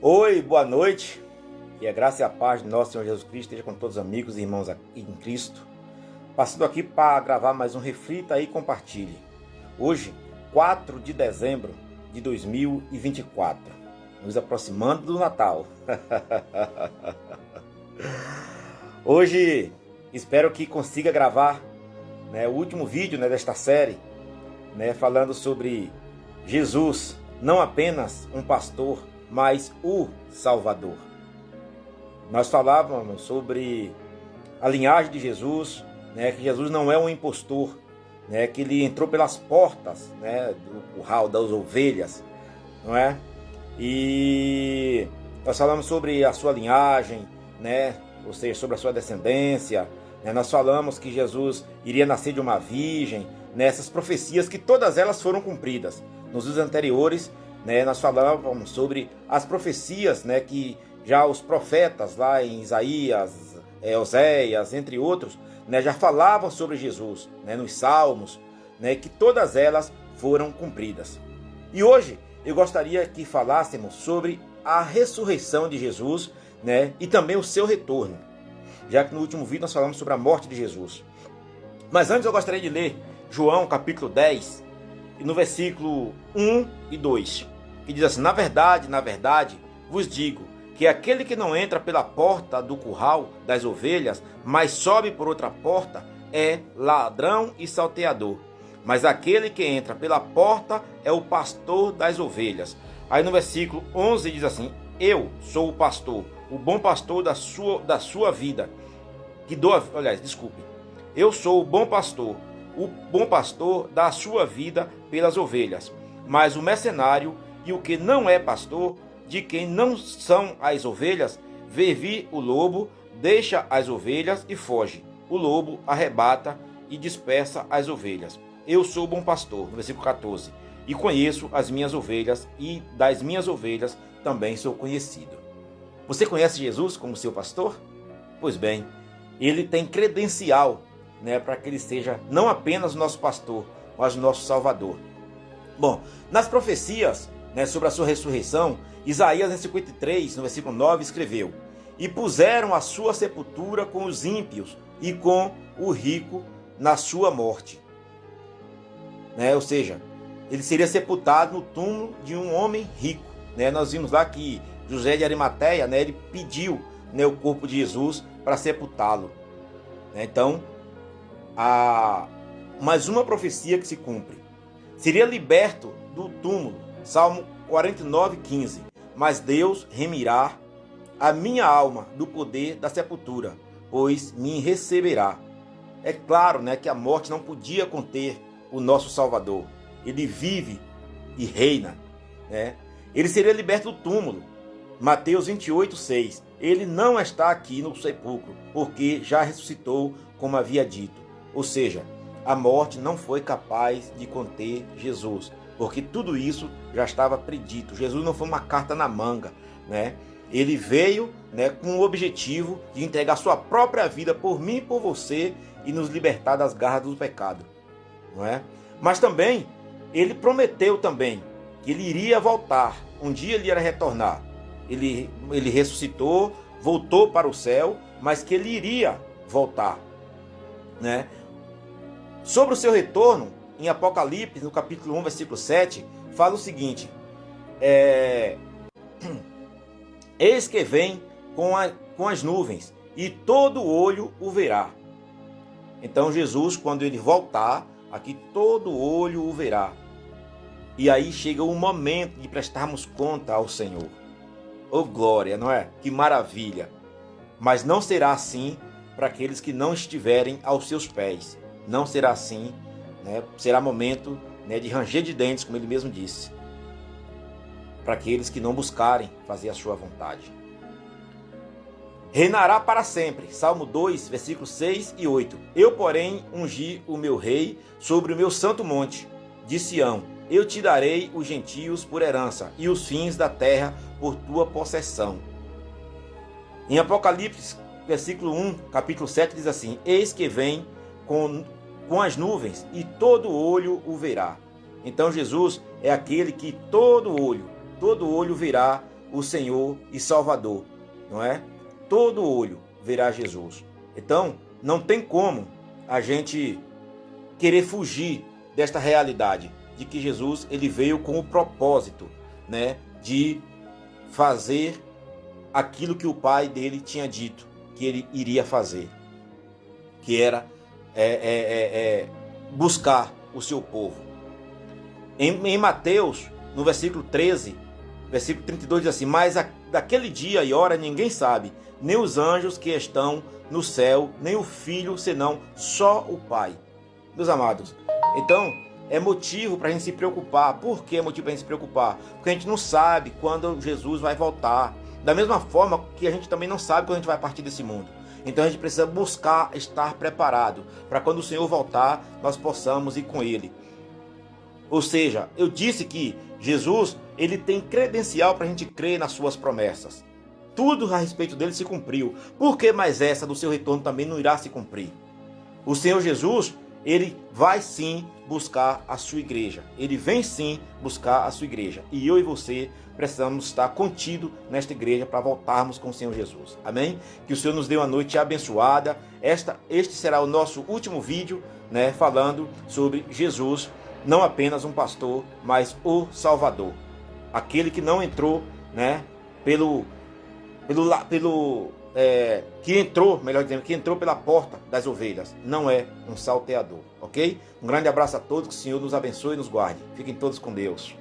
Oi, boa noite. Que a graça e a paz de nosso Senhor Jesus Cristo esteja com todos os amigos e irmãos aqui em Cristo. Passando aqui para gravar mais um Reflita e Compartilhe. Hoje, 4 de dezembro de 2024. Nos aproximando do Natal. Hoje, espero que consiga gravar o último vídeo desta série, falando sobre Jesus, não apenas um pastor, mas o Salvador. Nós falávamos sobre a linhagem de Jesus, que Jesus não é um impostor, que ele entrou pelas portas do curral das ovelhas, não é? E nós falamos sobre a sua linhagem, ou seja, sobre a sua descendência. Nós falamos que Jesus iria nascer de uma virgem, essas profecias que todas elas foram cumpridas. Nos dias anteriores, nós falávamos sobre as profecias que já os profetas lá em Isaías, Oséias, entre outros, já falavam sobre Jesus, nos Salmos, que todas elas foram cumpridas. E hoje eu gostaria que falássemos sobre a ressurreição de Jesus, e também o seu retorno, já que no último vídeo nós falamos sobre a morte de Jesus. Mas antes eu gostaria de ler João capítulo 10, e no versículo 1 e 2, que diz assim: na verdade, vos digo, que aquele que não entra pela porta do curral das ovelhas, mas sobe por outra porta, é ladrão e salteador. Mas aquele que entra pela porta é o pastor das ovelhas. Aí no versículo 11 diz assim: eu sou o pastor, o bom pastor da sua vida, eu sou o bom pastor dá a sua vida pelas ovelhas. Mas o mercenário e o que não é pastor, de quem não são as ovelhas, vê vir o lobo, deixa as ovelhas e foge. O lobo arrebata e dispersa as ovelhas. Eu sou o bom pastor, no versículo 14, e conheço as minhas ovelhas, e das minhas ovelhas também sou conhecido. Você conhece Jesus como seu pastor? Pois bem, ele tem credencial para que ele seja não apenas o nosso pastor, mas o nosso Salvador. Bom, nas profecias sobre a sua ressurreição, Isaías, em 53, no versículo 9, escreveu: e puseram a sua sepultura com os ímpios e com o rico na sua morte. Ou seja, ele seria sepultado no túmulo de um homem rico. Nós vimos lá que José de Arimateia, ele pediu o corpo de Jesus para sepultá-lo. Então, há mais uma profecia que se cumpre. Seria liberto do túmulo, Salmo 49, 15. Mas Deus remirá a minha alma do poder da sepultura, pois me receberá. É claro que a morte não podia conter o nosso Salvador. Ele vive e reina. Ele seria liberto do túmulo. Mateus 28, 6. Ele não está aqui no sepulcro, porque já ressuscitou, como havia dito. Ou seja, a morte não foi capaz de conter Jesus, porque tudo isso já estava predito. Jesus não foi uma carta na manga, Ele veio com o objetivo de entregar sua própria vida por mim e por você e nos libertar das garras do pecado, Mas também, ele prometeu também que ele iria voltar, um dia ele iria retornar. Ele ressuscitou, voltou para o céu, mas que ele iria voltar, Sobre o seu retorno, em Apocalipse, no capítulo 1, versículo 7, fala o seguinte: eis que vem com as nuvens, e todo olho o verá. Então Jesus, quando ele voltar, aqui todo olho o verá. E aí chega o momento de prestarmos conta ao Senhor. Oh glória, não é? Que maravilha! Mas não será assim para aqueles que não estiverem aos seus pés. Não será assim, será momento de ranger de dentes, como ele mesmo disse, para aqueles que não buscarem fazer a sua vontade. Reinará para sempre. Salmo 2, versículos 6 e 8. Eu, porém, ungi o meu rei sobre o meu santo monte de Sião. Eu te darei os gentios por herança e os fins da terra por tua possessão. Em Apocalipse, versículo 1, capítulo 7, diz assim: eis que vem com as nuvens, e todo olho o verá. Então Jesus é aquele que todo olho verá o Senhor e Salvador, não é? Todo olho verá Jesus. Então, não tem como a gente querer fugir desta realidade de que Jesus ele veio com o propósito, né, de fazer aquilo que o Pai dele tinha dito que ele iria fazer, que era buscar o seu povo. Em Mateus, no versículo 13, versículo 32 diz assim: mas daquele dia e hora ninguém sabe, nem os anjos que estão no céu, nem o Filho, senão só o Pai. Meus amados, então é motivo para a gente se preocupar. Por que é motivo para a gente se preocupar? Porque a gente não sabe quando Jesus vai voltar. Da mesma forma que a gente também não sabe quando a gente vai partir desse mundo. Então a gente precisa buscar estar preparado para quando o Senhor voltar, nós possamos ir com Ele. Ou seja, eu disse que Jesus ele tem credencial para a gente crer nas suas promessas. Tudo a respeito dele se cumpriu. Por que mais essa do seu retorno também não irá se cumprir? O Senhor Jesus, ele vai sim buscar a sua igreja. Ele vem sim buscar a sua igreja. E eu e você precisamos estar contidos nesta igreja para voltarmos com o Senhor Jesus. Amém? Que o Senhor nos dê uma noite abençoada. Este será o nosso último vídeo, né, falando sobre Jesus, não apenas um pastor, mas o Salvador. Aquele que não entrou, né, que entrou pela porta das ovelhas, não é um salteador, ok? Um grande abraço a todos, que o Senhor nos abençoe e nos guarde. Fiquem todos com Deus.